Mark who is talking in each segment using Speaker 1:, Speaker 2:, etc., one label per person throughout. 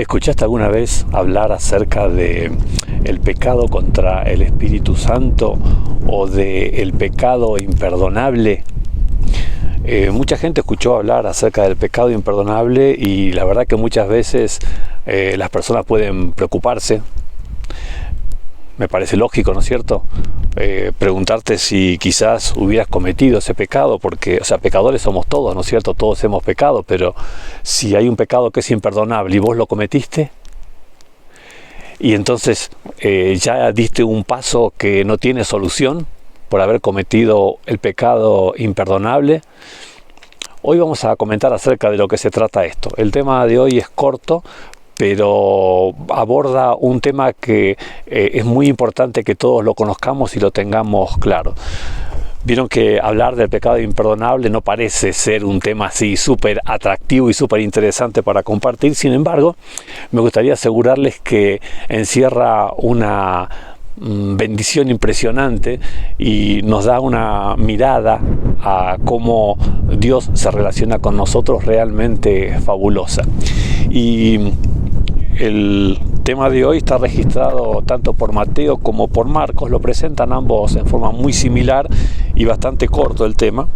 Speaker 1: ¿Escuchaste alguna vez hablar acerca de el pecado contra el Espíritu Santo o de el pecado imperdonable? Mucha gente escuchó hablar acerca del pecado imperdonable y la verdad que muchas veces las personas pueden preocuparse. Me parece lógico, ¿no es cierto? Preguntarte si quizás hubieras cometido ese pecado, porque, o sea, pecadores somos todos, ¿no es cierto? Todos hemos pecado, pero si hay un pecado que es imperdonable y vos lo cometiste, y entonces ya diste un paso que no tiene solución por haber cometido el pecado imperdonable. Hoy vamos a comentar acerca de lo que se trata esto. El tema de hoy es corto, pero aborda un tema que es muy importante que todos lo conozcamos y lo tengamos claro. Vieron que hablar del pecado imperdonable no parece ser un tema así súper atractivo y súper interesante para compartir. Sin embargo, me gustaría asegurarles que encierra una bendición impresionante y nos da una mirada a cómo Dios se relaciona con nosotros realmente fabulosa. Y el tema de hoy está registrado tanto por Mateo como por Marcos, lo presentan ambos en forma muy similar y bastante corto el tema.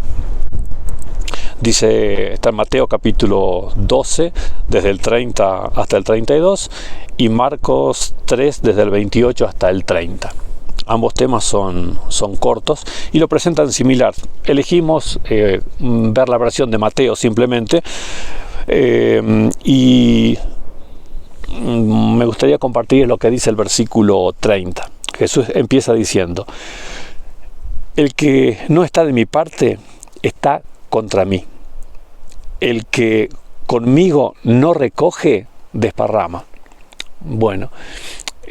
Speaker 1: Dice, está en Mateo capítulo 12, desde el 30 hasta el 32, y Marcos 3, desde el 28 hasta el 30. Ambos temas son cortos y lo presentan similar. Elegimos ver la versión de Mateo simplemente, y me gustaría compartir lo que dice el versículo 30. Jesús empieza diciendo: el que no está de mi parte está contra mí. El que conmigo no recoge, desparrama. Bueno,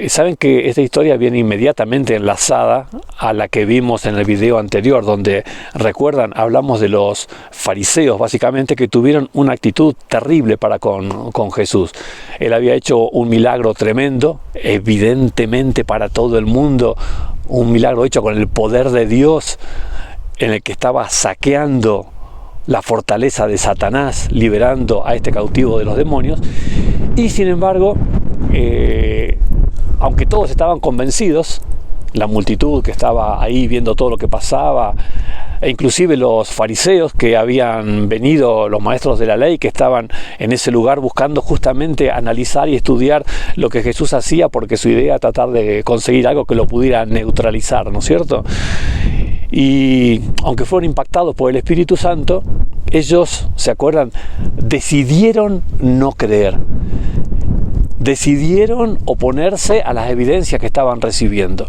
Speaker 1: saben que esta historia viene inmediatamente enlazada a la que vimos en el video anterior, donde, recuerdan, hablamos de los fariseos, básicamente, que tuvieron una actitud terrible para con Jesús. Él había hecho un milagro tremendo, evidentemente para todo el mundo, un milagro hecho con el poder de Dios, en el que estaba saqueando la fortaleza de Satanás, liberando a este cautivo de los demonios. Y sin embargo, aunque todos estaban convencidos, la multitud que estaba ahí viendo todo lo que pasaba, e inclusive los fariseos que habían venido, los maestros de la ley que estaban en ese lugar buscando justamente analizar y estudiar lo que Jesús hacía, porque su idea era tratar de conseguir algo que lo pudiera neutralizar, ¿no es cierto? Y aunque fueron impactados por el Espíritu Santo, ellos, ¿se acuerdan?, decidieron no creer. Decidieron oponerse a las evidencias que estaban recibiendo.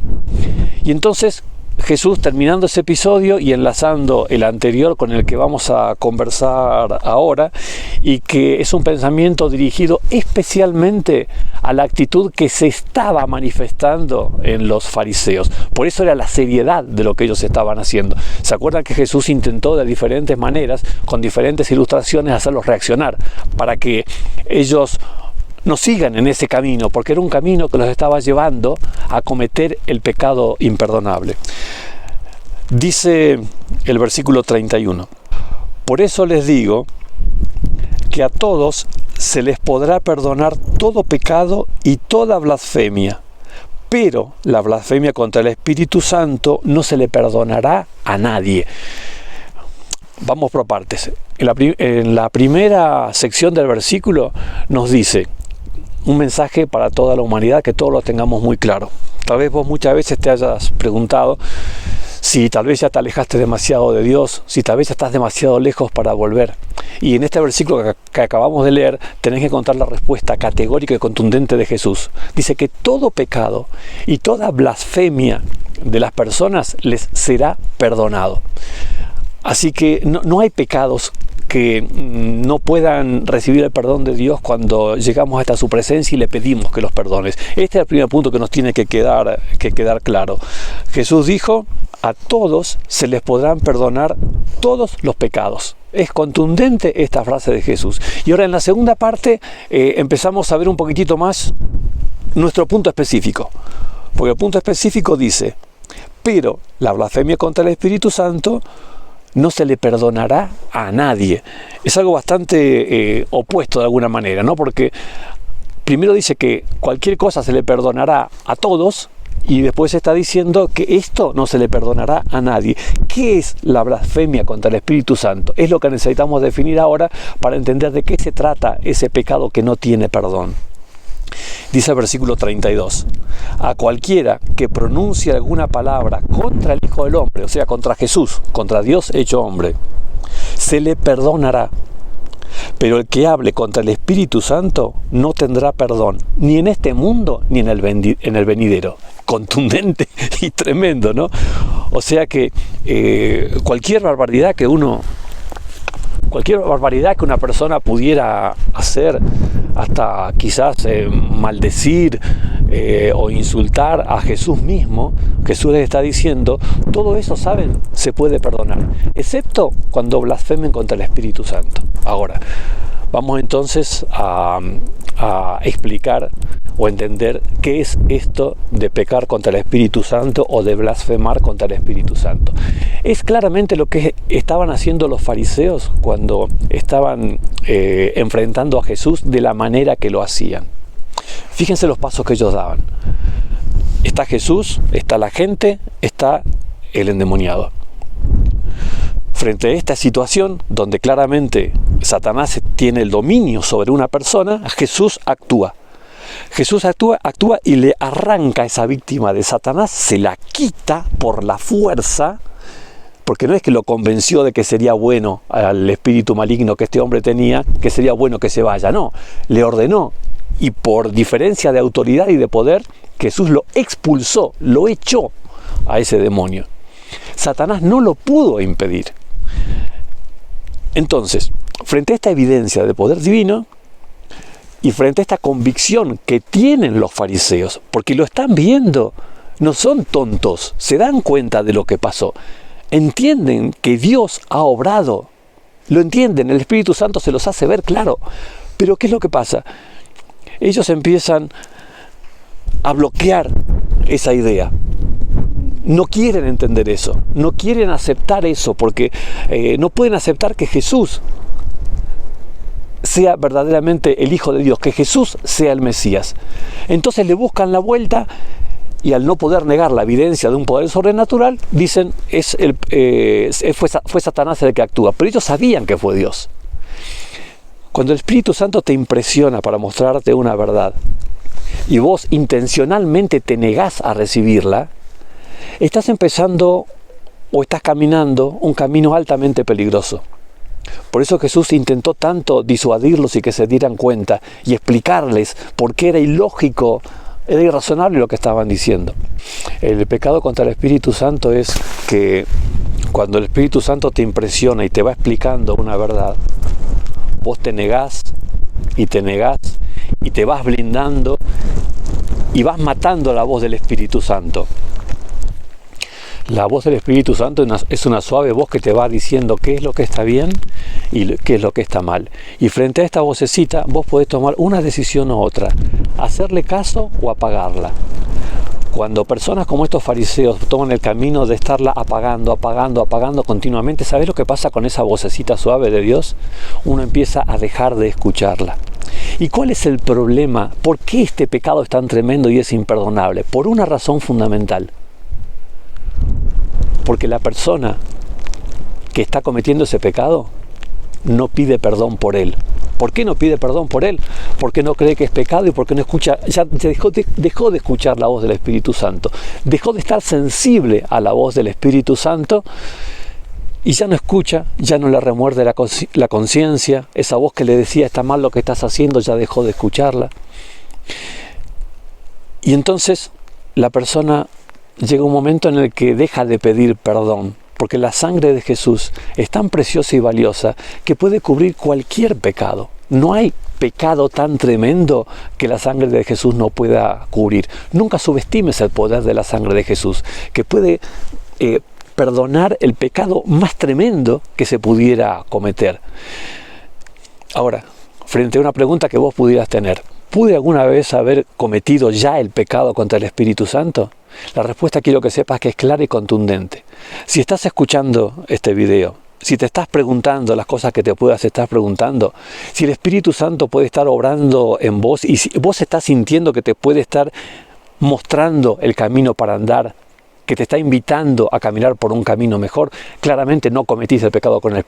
Speaker 1: Y entonces Jesús, terminando ese episodio y enlazando el anterior con el que vamos a conversar ahora, y que es un pensamiento dirigido especialmente a la actitud que se estaba manifestando en los fariseos. Por eso era la seriedad de lo que ellos estaban haciendo. ¿Se acuerdan que Jesús intentó de diferentes maneras, con diferentes ilustraciones, hacerlos reaccionar para que ellos no sigan en ese camino, porque era un camino que los estaba llevando a cometer el pecado imperdonable? Dice el versículo 31: por eso les digo que a todos se les podrá perdonar todo pecado y toda blasfemia, pero la blasfemia contra el Espíritu Santo no se le perdonará a nadie. Vamos por partes. En la primera sección del versículo nos dice un mensaje para toda la humanidad, que todos lo tengamos muy claro. Tal vez vos muchas veces te hayas preguntado si tal vez ya te alejaste demasiado de Dios, si tal vez ya estás demasiado lejos para volver. Y en este versículo que acabamos de leer, tenés que encontrar la respuesta categórica y contundente de Jesús. Dice que todo pecado y toda blasfemia de las personas les será perdonado. Así que no hay pecados que no puedan recibir el perdón de Dios cuando llegamos hasta su presencia y le pedimos que los perdones. Este es el primer punto que nos tiene que quedar claro. Jesús dijo: a todos se les podrán perdonar todos los pecados. Es contundente esta frase de Jesús. Y ahora en la segunda parte empezamos a ver un poquitito más nuestro punto específico. Porque el punto específico dice: pero la blasfemia contra el Espíritu Santo no se le perdonará a nadie. Es algo bastante opuesto de alguna manera, ¿no? Porque primero dice que cualquier cosa se le perdonará a todos, y después está diciendo que esto no se le perdonará a nadie. ¿Qué es la blasfemia contra el Espíritu Santo? Es lo que necesitamos definir ahora para entender de qué se trata ese pecado que no tiene perdón. Dice el versículo 32, a cualquiera que pronuncie alguna palabra contra el Hijo del Hombre, o sea, contra Jesús, contra Dios hecho hombre, se le perdonará. Pero el que hable contra el Espíritu Santo no tendrá perdón, ni en este mundo ni en el venidero. Contundente y tremendo, ¿no? O sea que cualquier barbaridad que una persona pudiera hacer, hasta quizás maldecir o insultar a Jesús mismo, Jesús les está diciendo, todo eso, ¿saben?, se puede perdonar, excepto cuando blasfemen contra el Espíritu Santo. Ahora, vamos entonces a explicar o entender qué es esto de pecar contra el Espíritu Santo o de blasfemar contra el Espíritu Santo. Es claramente lo que estaban haciendo los fariseos cuando estaban enfrentando a Jesús de la manera que lo hacían. Fíjense los pasos que ellos daban. Está Jesús, está la gente, está el endemoniado. Frente a esta situación, donde claramente Satanás tiene el dominio sobre una persona, Jesús actúa. Jesús actúa y le arranca a esa víctima de Satanás, se la quita por la fuerza, porque no es que lo convenció de que sería bueno al espíritu maligno que este hombre tenía, que sería bueno que se vaya, no, le ordenó, y por diferencia de autoridad y de poder, Jesús lo expulsó, lo echó a ese demonio. Satanás no lo pudo impedir. Entonces, frente a esta evidencia de poder divino y frente a esta convicción que tienen los fariseos, porque lo están viendo, no son tontos, se dan cuenta de lo que pasó, entienden que Dios ha obrado, lo entienden, el Espíritu Santo se los hace ver claro, pero ¿qué es lo que pasa? Ellos empiezan a bloquear esa idea. No quieren entender eso, no quieren aceptar eso, porque no pueden aceptar que Jesús sea verdaderamente el Hijo de Dios, que Jesús sea el Mesías. Entonces le buscan la vuelta y al no poder negar la evidencia de un poder sobrenatural, dicen, fue Satanás el que actúa, pero ellos sabían que fue Dios. Cuando el Espíritu Santo te impresiona para mostrarte una verdad y vos intencionalmente te negás a recibirla, estás empezando o estás caminando un camino altamente peligroso. Por eso Jesús intentó tanto disuadirlos y que se dieran cuenta y explicarles por qué era ilógico, era irrazonable lo que estaban diciendo. El pecado contra el Espíritu Santo es que cuando el Espíritu Santo te impresiona y te va explicando una verdad, vos te negás y te vas blindando y vas matando la voz del Espíritu Santo. La voz del Espíritu Santo es una suave voz que te va diciendo qué es lo que está bien y qué es lo que está mal. Y frente a esta vocecita vos podés tomar una decisión u otra, hacerle caso o apagarla. Cuando personas como estos fariseos toman el camino de estarla apagando continuamente, ¿sabés lo que pasa con esa vocecita suave de Dios? Uno empieza a dejar de escucharla. ¿Y cuál es el problema? ¿Por qué este pecado es tan tremendo y es imperdonable? Por una razón fundamental. Porque la persona que está cometiendo ese pecado no pide perdón por él. ¿Por qué no pide perdón por él? Porque no cree que es pecado y porque no escucha, ya dejó de escuchar la voz del Espíritu Santo. Dejó de estar sensible a la voz del Espíritu Santo y ya no escucha, ya no le remuerde la conciencia. Esa voz que le decía está mal lo que estás haciendo, ya dejó de escucharla. Y entonces la persona llega un momento en el que deja de pedir perdón, porque la sangre de Jesús es tan preciosa y valiosa que puede cubrir cualquier pecado. No hay pecado tan tremendo que la sangre de Jesús no pueda cubrir. Nunca subestimes el poder de la sangre de Jesús, que puede perdonar el pecado más tremendo que se pudiera cometer. Ahora, frente a una pregunta que vos pudieras tener, ¿pude alguna vez haber cometido ya el pecado contra el Espíritu Santo? La respuesta quiero que sepas que es clara y contundente. Si estás escuchando este video, si te estás preguntando las cosas que te puedas estar preguntando, si el Espíritu Santo puede estar obrando en vos y si vos estás sintiendo que te puede estar mostrando el camino para andar, que te está invitando a caminar por un camino mejor, claramente no cometiste el pecado contra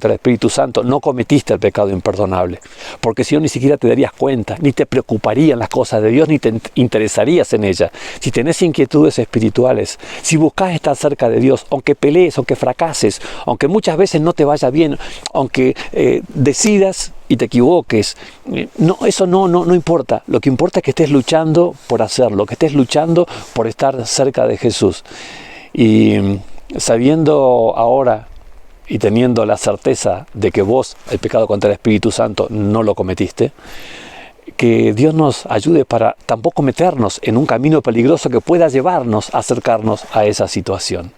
Speaker 1: el Espíritu Santo, no cometiste el pecado imperdonable, porque si no ni siquiera te darías cuenta, ni te preocuparían las cosas de Dios, ni te interesarías en ellas. Si tenés inquietudes espirituales, si buscás estar cerca de Dios, aunque pelees, aunque fracases, aunque muchas veces no te vaya bien, aunque decidas y te equivoques, eso no importa. Lo que importa es que estés luchando por hacerlo, que estés luchando por estar cerca de Jesús. Y sabiendo ahora y teniendo la certeza de que vos el pecado contra el Espíritu Santo no lo cometiste, que Dios nos ayude para tampoco meternos en un camino peligroso que pueda llevarnos a acercarnos a esa situación.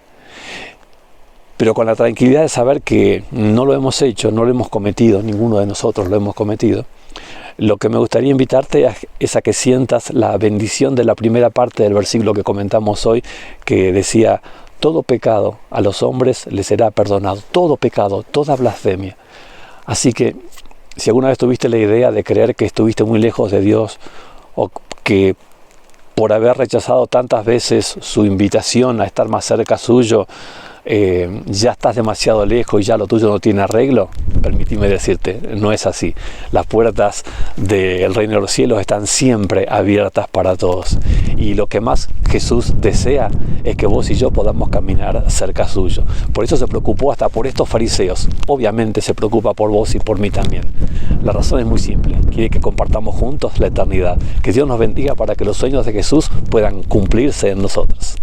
Speaker 1: Pero con la tranquilidad de saber que no lo hemos hecho, no lo hemos cometido, ninguno de nosotros lo hemos cometido. Lo que me gustaría invitarte es a que sientas la bendición de la primera parte del versículo que comentamos hoy, que decía: todo pecado a los hombres les será perdonado, todo pecado, toda blasfemia. Así que si alguna vez tuviste la idea de creer que estuviste muy lejos de Dios, o que por haber rechazado tantas veces su invitación a estar más cerca suyo, ya estás demasiado lejos y ya lo tuyo no tiene arreglo, permíteme decirte, no es así. Las puertas del reino de los cielos están siempre abiertas para todos, y lo que más Jesús desea es que vos y yo podamos caminar cerca suyo. Por eso se preocupó hasta por estos fariseos. Obviamente se preocupa por vos y por mí también. La razón es muy simple: quiere que compartamos juntos la eternidad. Que Dios nos bendiga para que los sueños de Jesús puedan cumplirse en nosotros.